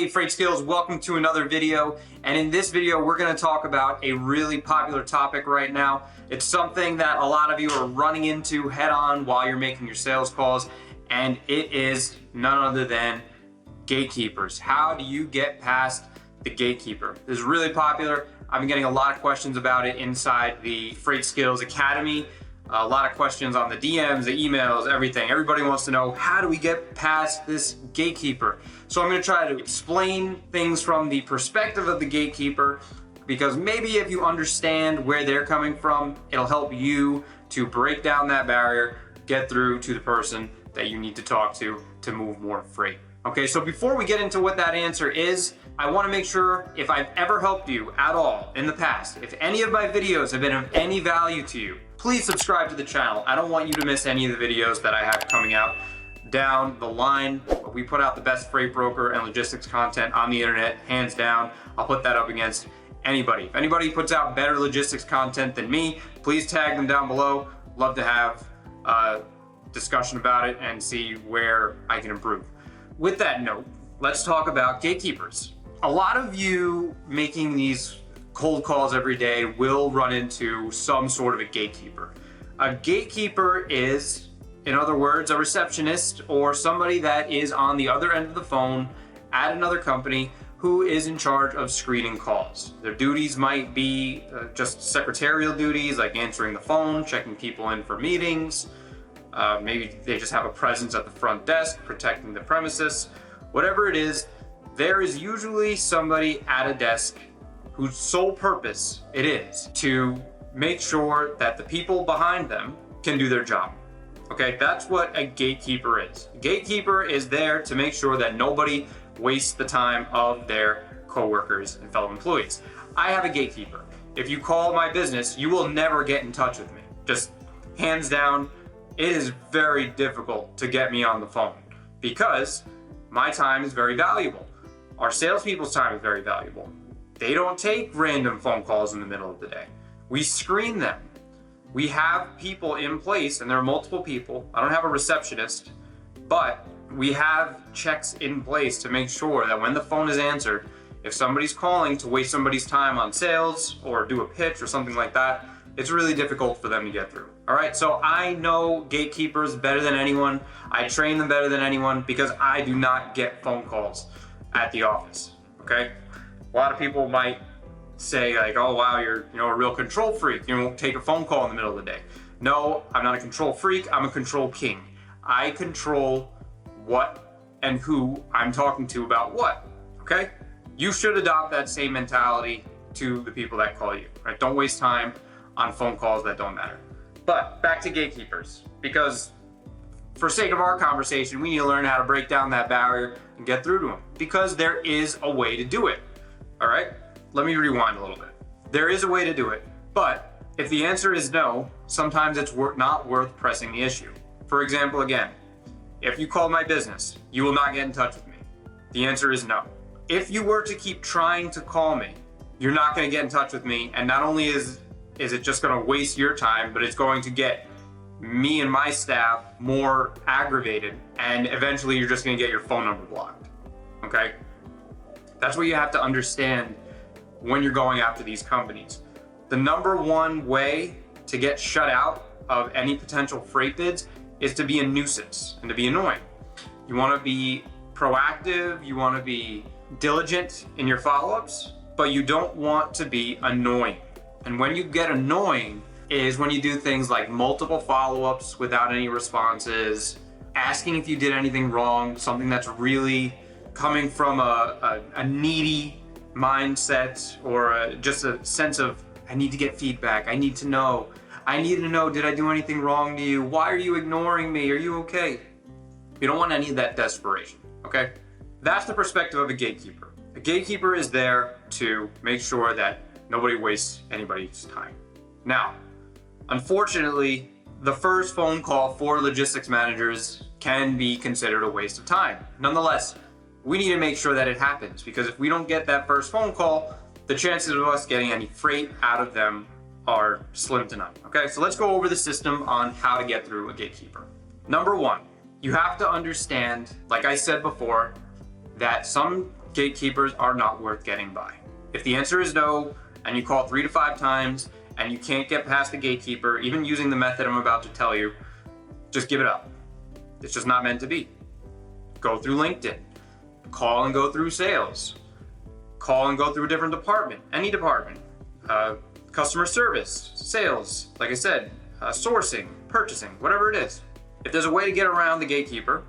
Hey Freight Skills, welcome to another video. And in this video, we're gonna talk about a really popular topic right now. It's something that a lot of you are running into head on while you're making your sales calls, and it is none other than gatekeepers. How do you get past the gatekeeper? This is really popular. I've been getting a lot of questions about it inside the Freight Skills Academy. A lot of questions on the DMs, the emails, everything. Everybody wants to know, how do we get past this gatekeeper? So I'm gonna try to explain things from the perspective of the gatekeeper, because maybe if you understand where they're coming from, it'll help you to break down that barrier, get through to the person that you need to talk to move more freight. Okay, so before we get into what that answer is, I wanna make sure if I've ever helped you at all in the past, if any of my videos have been of any value to you, please subscribe to the channel. I don't want you to miss any of the videos that I have coming out down the line. We put out the best freight broker and logistics content on the internet, hands down. I'll put that up against anybody. If anybody puts out better logistics content than me, please tag them down below. Love to have a discussion about it and see where I can improve. With that note, let's talk about gatekeepers. A lot of you making these cold calls every day will run into some sort of a gatekeeper. A gatekeeper is, in other words, a receptionist or somebody that is on the other end of the phone at another company who is in charge of screening calls. Their duties might be just secretarial duties, like answering the phone, checking people in for meetings. Maybe they just have a presence at the front desk, protecting the premises. Whatever it is, there is usually somebody at a desk whose sole purpose it is to make sure that the people behind them can do their job. Okay, that's what a gatekeeper is. A gatekeeper is there to make sure that nobody wastes the time of their coworkers and fellow employees. I have a gatekeeper. If you call my business, you will never get in touch with me. Just hands down, it is very difficult to get me on the phone because my time is very valuable. Our salespeople's time is very valuable. They don't take random phone calls in the middle of the day. We screen them. We have people in place, and there are multiple people. I don't have a receptionist, but we have checks in place to make sure that when the phone is answered, if somebody's calling to waste somebody's time on sales or do a pitch or something like that, it's really difficult for them to get through. All right, so I know gatekeepers better than anyone. I train them better than anyone because I do not get phone calls at the office, okay? A lot of people might say like, oh wow, you're a real control freak. You won't take a phone call in the middle of the day. No, I'm not a control freak, I'm a control king. I control what and who I'm talking to about what, okay? You should adopt that same mentality to the people that call you, right? Don't waste time on phone calls that don't matter. But back to gatekeepers, because for sake of our conversation, we need to learn how to break down that barrier and get through to them, because there is a way to do it. All right, let me rewind a little bit. There is a way to do it, but if the answer is no, sometimes it's not worth pressing the issue. For example, again, if you call my business, you will not get in touch with me. The answer is no. If you were to keep trying to call me, you're not gonna get in touch with me, and not only is it just gonna waste your time, but it's going to get me and my staff more aggravated, and eventually you're just gonna get your phone number blocked, okay? That's what you have to understand when you're going after these companies. The number one way to get shut out of any potential freight bids is to be a nuisance and to be annoying. You wanna be proactive, you wanna be diligent in your follow-ups, but you don't want to be annoying. And when you get annoying is when you do things like multiple follow-ups without any responses, asking if you did anything wrong, something that's really coming from a needy mindset, or just a sense of, I need to get feedback, I need to know, did I do anything wrong to you? Why are you ignoring me? Are you okay? You don't want any of that desperation, okay? That's the perspective of a gatekeeper. A gatekeeper is there to make sure that nobody wastes anybody's time. Now, unfortunately, the first phone call for logistics managers can be considered a waste of time. Nonetheless, we need to make sure that it happens, because if we don't get that first phone call, the chances of us getting any freight out of them are slim to none. Okay, so let's go over the system on how to get through a gatekeeper. Number one, you have to understand, like I said before, that some gatekeepers are not worth getting by. If the answer is no, and you call 3 to 5 times, and you can't get past the gatekeeper, even using the method I'm about to tell you, just give it up. It's just not meant to be. Go through LinkedIn. Call and go through sales. Call and go through a different department, any department. Customer service, sales, like I said, sourcing, purchasing, whatever it is. If there's a way to get around the gatekeeper,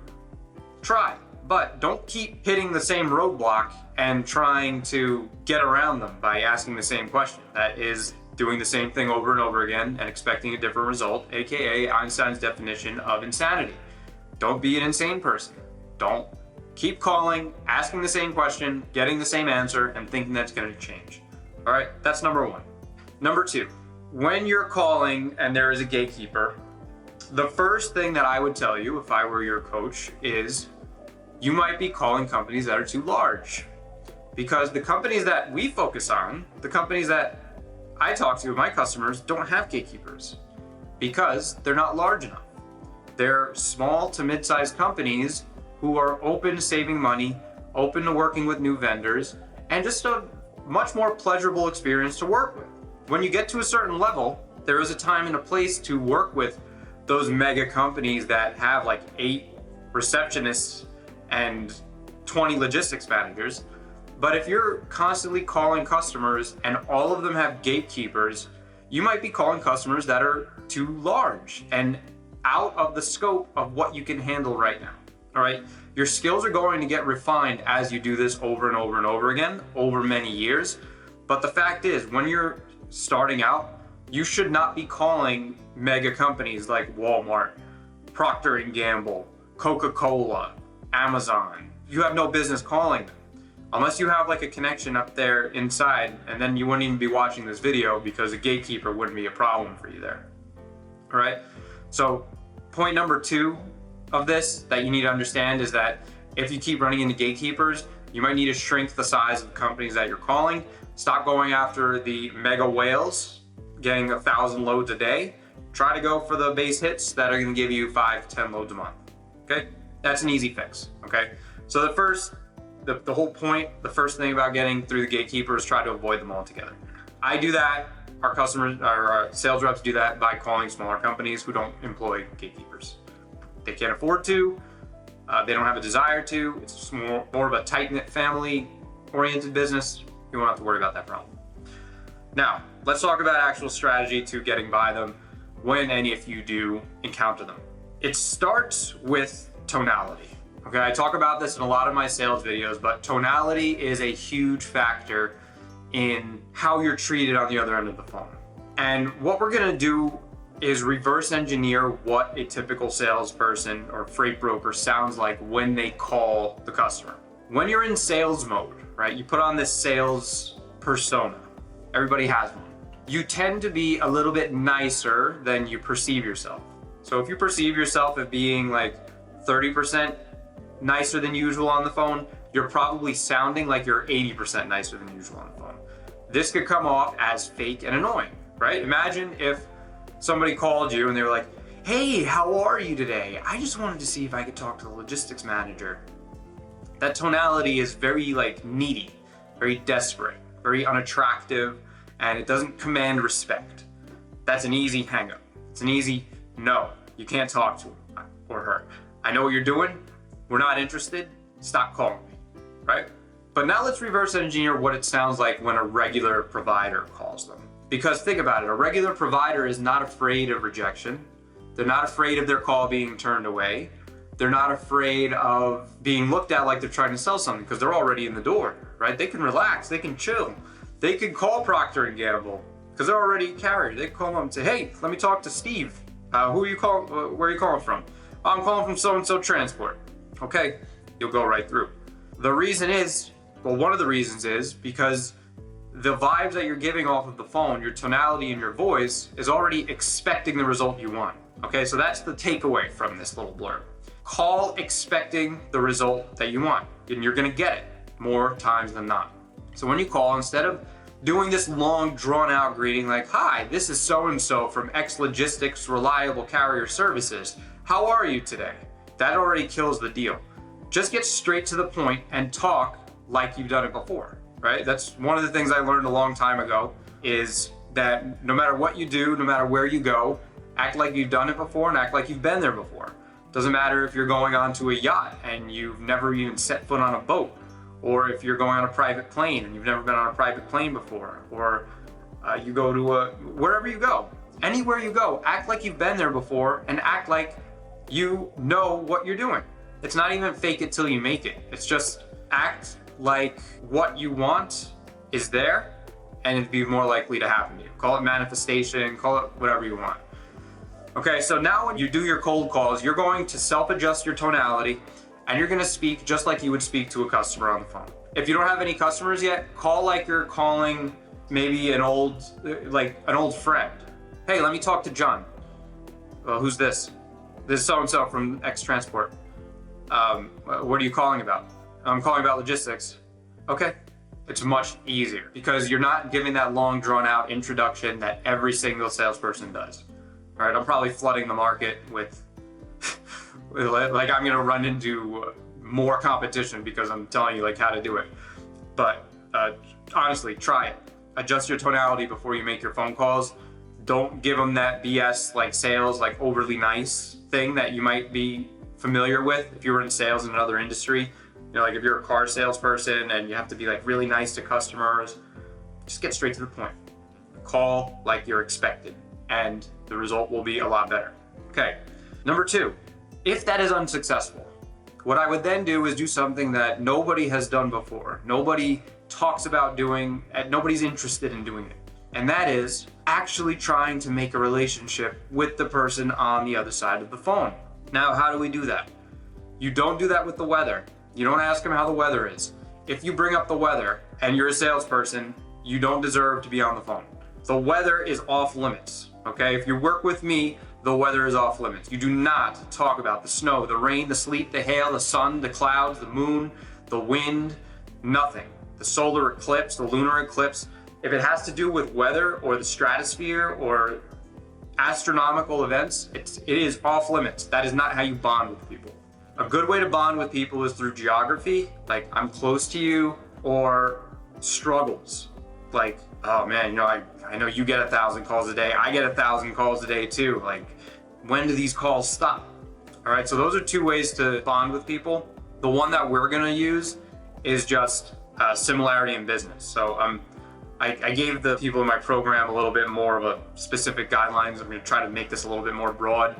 try. But don't keep hitting the same roadblock and trying to get around them by asking the same question. That is doing the same thing over and over again and expecting a different result, aka Einstein's definition of insanity. Don't be an insane person. Don't keep calling, asking the same question, getting the same answer, and thinking that's going to change. All right, that's number one. Number two, when you're calling and there is a gatekeeper, the first thing that I would tell you if I were your coach is you might be calling companies that are too large. Because the companies that we focus on, the companies that I talk to, my customers, don't have gatekeepers because they're not large enough. They're small to mid-sized companies who are open to saving money, open to working with new vendors, and just a much more pleasurable experience to work with. When you get to a certain level, there is a time and a place to work with those mega companies that have like 8 receptionists and 20 logistics managers. But if you're constantly calling customers and all of them have gatekeepers, you might be calling customers that are too large and out of the scope of what you can handle right now. All right, your skills are going to get refined as you do this over and over and over again over many years. But the fact is, when you're starting out, you should not be calling mega companies like Walmart, Procter & Gamble, Coca-Cola, Amazon. You have no business calling them unless you have like a connection up there inside, and then you wouldn't even be watching this video because a gatekeeper wouldn't be a problem for you there. All right, so point number 2 of this that you need to understand is that if you keep running into gatekeepers, you might need to shrink the size of the companies that you're calling. Stop going after the mega whales, getting 1,000 loads a day. Try to go for the base hits that are going to give you 5 to 10 loads a month. Okay, that's an easy fix. Okay, so the whole point, the first thing about getting through the gatekeeper is try to avoid them altogether. I do that. Our customers, our sales reps do that by calling smaller companies who don't employ gatekeepers. They can't afford to. They don't have a desire to. It's more of a tight-knit, family-oriented business. You won't have to worry about that problem. Now, let's talk about actual strategy to getting by them when and if you do encounter them. It starts with tonality. Okay, I talk about this in a lot of my sales videos, but tonality is a huge factor in how you're treated on the other end of the phone. And what we're gonna do is reverse engineer what a typical salesperson or freight broker sounds like when they call the customer. When you're in sales mode, right, you put on this sales persona. Everybody has one. You tend to be a little bit nicer than you perceive yourself. So if you perceive yourself as being like 30% nicer than usual on the phone, you're probably sounding like you're 80% nicer than usual on the phone. This could come off as fake and annoying, right? Imagine if somebody called you and they were like, "Hey, how are you today? I just wanted to see if I could talk to the logistics manager." That tonality is very like needy, very desperate, very unattractive, and it doesn't command respect. That's an easy hang up. It's an easy no, you can't talk to him or her. I know what you're doing. We're not interested. Stop calling me, right? But now let's reverse engineer what it sounds like when a regular provider calls them. Because think about it, a regular provider is not afraid of rejection. They're not afraid of their call being turned away. They're not afraid of being looked at like they're trying to sell something because they're already in the door, right? They can relax, they can chill. They can call Procter & Gamble because they're already carried. They can call them and say, "Hey, let me talk to Steve. Who are you calling? Where are you calling from?" "I'm calling from so-and-so transport." Okay, you'll go right through. The reason is, well, one of the reasons is because the vibes that you're giving off of the phone, your tonality in your voice is already expecting the result you want. Okay, so that's the takeaway from this little blurb. Call expecting the result that you want, and you're gonna get it more times than not. So when you call, instead of doing this long drawn out greeting like, "Hi, this is so-and-so from X Logistics Reliable Carrier Services. How are you today?" That already kills the deal. Just get straight to the point and talk like you've done it before, right? That's one of the things I learned a long time ago, is that no matter what you do, no matter where you go, act like you've done it before and act like you've been there before. Doesn't matter if you're going onto a yacht and you've never even set foot on a boat, or if you're going on a private plane and you've never been on a private plane before, or you go to wherever you go, anywhere you go, act like you've been there before and act like you know what you're doing. It's not even fake it till you make it. It's just act like what you want is there and it'd be more likely to happen to you. Call it manifestation, call it whatever you want. Okay, so now when you do your cold calls, you're going to self-adjust your tonality and you're gonna speak just like you would speak to a customer on the phone. If you don't have any customers yet, call like you're calling maybe an old friend. Hey, let me talk to John. Who's this? This is so-and-so from X Transport. What are you calling about? I'm calling about logistics. Okay. It's much easier because you're not giving that long drawn out introduction that every single salesperson does. All right, I'm probably flooding the market with, like I'm gonna run into more competition because I'm telling you like how to do it. But honestly, try it. Adjust your tonality before you make your phone calls. Don't give them that BS like sales, like overly nice thing that you might be familiar with if you were in sales in another industry. You know, like if you're a car salesperson and you have to be like really nice to customers, just get straight to the point. Call like you're expected and the result will be a lot better. Okay, number 2, if that is unsuccessful, what I would then do is do something that nobody has done before. Nobody talks about doing, and nobody's interested in doing it. And that is actually trying to make a relationship with the person on the other side of the phone. Now, how do we do that? You don't do that with the weather. You don't ask them how the weather is. If you bring up the weather and you're a salesperson, you don't deserve to be on the phone. The weather is off limits, okay? If you work with me, the weather is off limits. You do not talk about the snow, the rain, the sleet, the hail, the sun, the clouds, the moon, the wind, nothing. The solar eclipse, the lunar eclipse. If it has to do with weather or the stratosphere or astronomical events, it is off limits. That is not how you bond with people. A good way to bond with people is through geography, like I'm close to you, or struggles. Like, oh man, you know, I know you get 1,000 calls a day. I get 1,000 calls a day too. Like, when do these calls stop? All right, so those are 2 ways to bond with people. The one that we're gonna use is just similarity in business. So I gave the people in my program a little bit more of a specific guidelines. I'm gonna try to make this a little bit more broad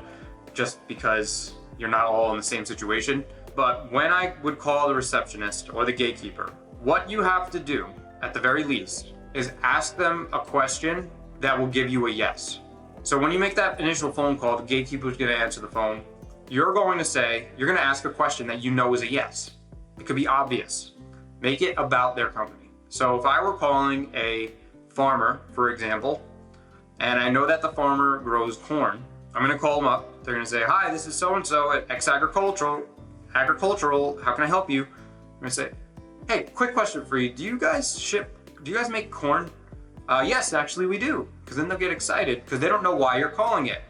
just because you're not all in the same situation. But when I would call the receptionist or the gatekeeper, what you have to do at the very least is ask them a question that will give you a yes. So when you make that initial phone call, the gatekeeper is gonna answer the phone. You're gonna ask a question that you know is a yes. It could be obvious. Make it about their company. So if I were calling a farmer, for example, and I know that the farmer grows corn, I'm gonna call them up. They're gonna say, hi, this is so-and-so at X Agricultural, how can I help you? I'm gonna say, hey, quick question for you. Do you guys make corn? Yes, actually we do. Because then they'll get excited because they don't know why you're calling it.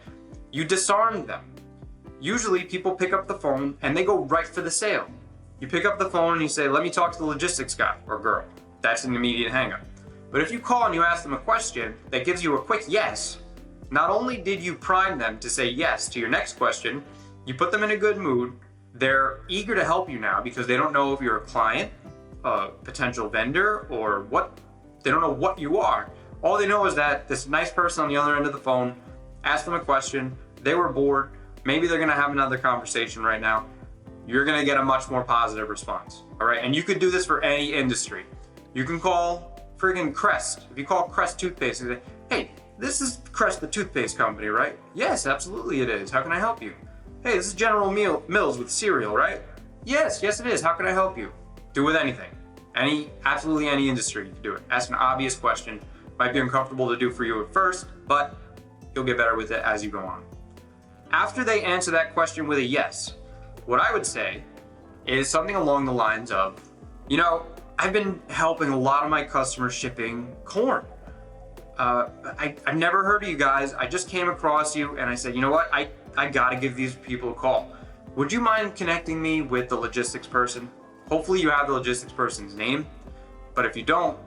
You disarmed them. Usually people pick up the phone and they go right for the sale. You pick up the phone and you say, let me talk to the logistics guy or girl. That's an immediate hang-up. But if you call and you ask them a question that gives you a quick yes, not only did you prime them to say yes to your next question, you put them in a good mood. They're eager to help you now because they don't know if you're a client, a potential vendor, or what. They don't know what you are. All they know is that this nice person on the other end of the phone asked them a question, they were bored, maybe they're gonna have another conversation right now. You're gonna get a much more positive response, all right? And you could do this for any industry. You can call friggin' Crest. If you call Crest Toothpaste and say, hey, this is Crest the toothpaste company, right? Yes, absolutely it is. How can I help you? Hey, this is General Mills with cereal, right? Yes it is. How can I help you? Do with anything. Absolutely any industry, you can do it. Ask an obvious question. Might be uncomfortable to do for you at first, but you'll get better with it as you go on. After they answer that question with a yes, what I would say is something along the lines of, you know, I've been helping a lot of my customers shipping corn. I've never heard of you guys. I just came across you and I said, you know what? I gotta give these people a call. Would you mind connecting me with the logistics person? Hopefully you have the logistics person's name, but if you don't,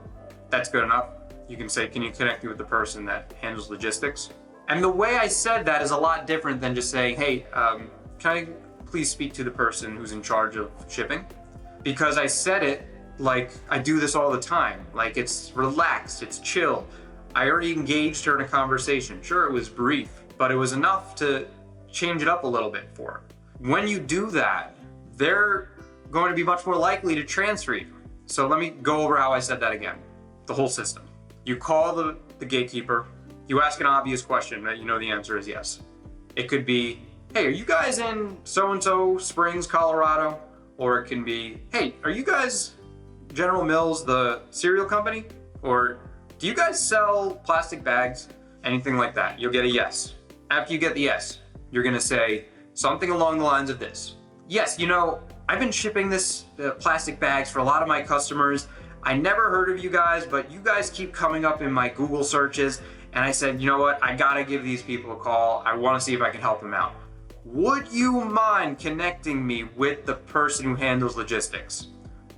that's good enough. You can say, can you connect me with the person that handles logistics? And the way I said that is a lot different than just saying, hey, can I please speak to the person who's in charge of shipping? Because I said it like I do this all the time. Like it's relaxed, it's chill. I already engaged her in a conversation. Sure, it was brief, but it was enough to change it up a little bit for her. When you do that, they're going to be much more likely to transfer you. So let me go over how I said that again. The whole system. You call the gatekeeper, you ask an obvious question that you know the answer is yes. It could be, hey, are you guys in so-and-so Springs, Colorado? Or it can be, hey, are you guys General Mills, the cereal company? Or do you guys sell plastic bags? Anything like that. You'll get a yes. After you get the yes, you're gonna say something along the lines of this. Yes, you know, I've been shipping this plastic bags for a lot of my customers. I never heard of you guys, but you guys keep coming up in my Google searches. And I said, you know what? I gotta give these people a call. I wanna see if I can help them out. Would you mind connecting me with the person who handles logistics?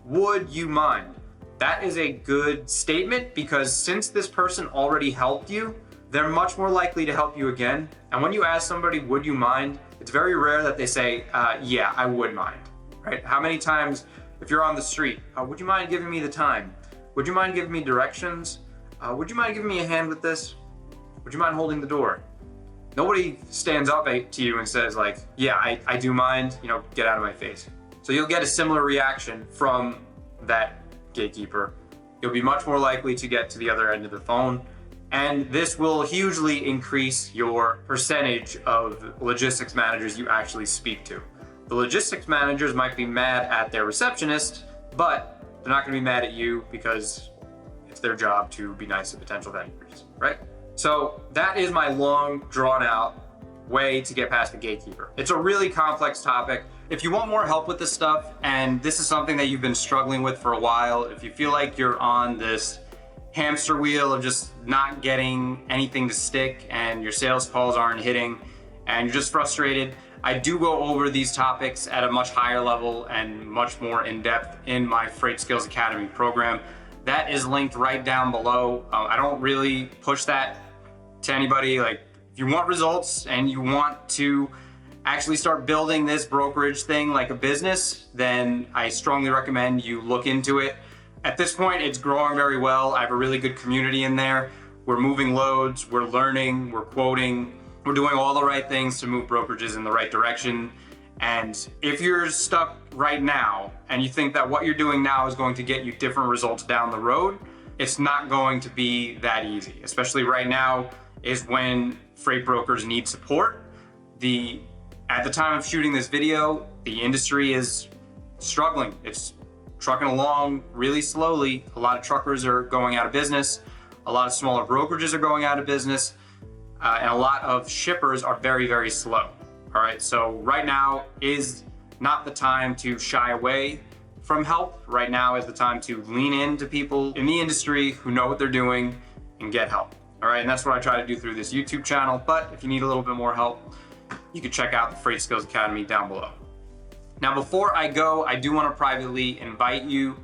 Would you mind? That is a good statement because since this person already helped you, they're much more likely to help you again. And when you ask somebody, would you mind? It's very rare that they say, yeah, I would mind, right? How many times, if you're on the street, would you mind giving me the time? Would you mind giving me directions? Would you mind giving me a hand with this? Would you mind holding the door? Nobody stands up to you and says like, yeah, I do mind, you know, get out of my face. So you'll get a similar reaction from that gatekeeper. You'll be much more likely to get to the other end of the phone. And this will hugely increase your percentage of logistics managers you actually speak to. The logistics managers might be mad at their receptionist, but they're not gonna be mad at you because it's their job to be nice to potential vendors, right? So that is my long, drawn out way to get past the gatekeeper. It's a really complex topic. If you want more help with this stuff, and this is something that you've been struggling with for a while, if you feel like you're on this hamster wheel of just not getting anything to stick and your sales calls aren't hitting and you're just frustrated, I do go over these topics at a much higher level and much more in depth in my Freight Skills Academy program. That is linked right down below. I don't really push that to anybody. Like, if you want results and you want to actually start building this brokerage thing like a business, then I strongly recommend you look into it. At this point, it's growing very well. I have a really good community in there. We're moving loads, we're learning, we're quoting, we're doing all the right things to move brokerages in the right direction. And if you're stuck right now and you think that what you're doing now is going to get you different results down the road, it's not going to be that easy. Especially right now is when freight brokers need support. At the time of shooting this video, the industry is struggling. It's trucking along really slowly. A lot of truckers are going out of business. A lot of smaller brokerages are going out of business. And a lot of shippers are very, very slow. All right, so right now is not the time to shy away from help. Right now is the time to lean into people in the industry who know what they're doing and get help. All right, and that's what I try to do through this YouTube channel. But if you need a little bit more help, you can check out the Freight Skills Academy down below. Now, before I go, I do want to privately invite you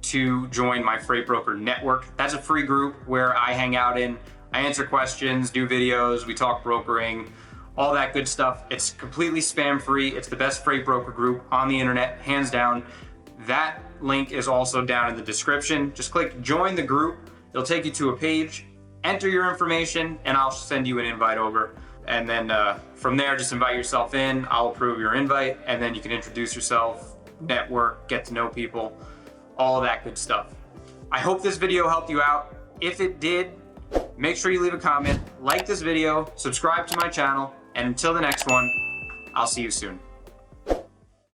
to join my Freight Broker Network. That's a free group where I hang out in. I answer questions, do videos, we talk brokering, all that good stuff. It's completely spam free. It's the best freight broker group on the internet, hands down. That link is also down in the description. Just click join the group. It'll take you to a page, enter your information, and I'll send you an invite over. And then from there, just invite yourself in. I'll approve your invite, and then you can introduce yourself, network, get to know people, all that good stuff. I hope this video helped you out. If it did, make sure you leave a comment, like this video, subscribe to my channel, and until the next one, I'll see you soon.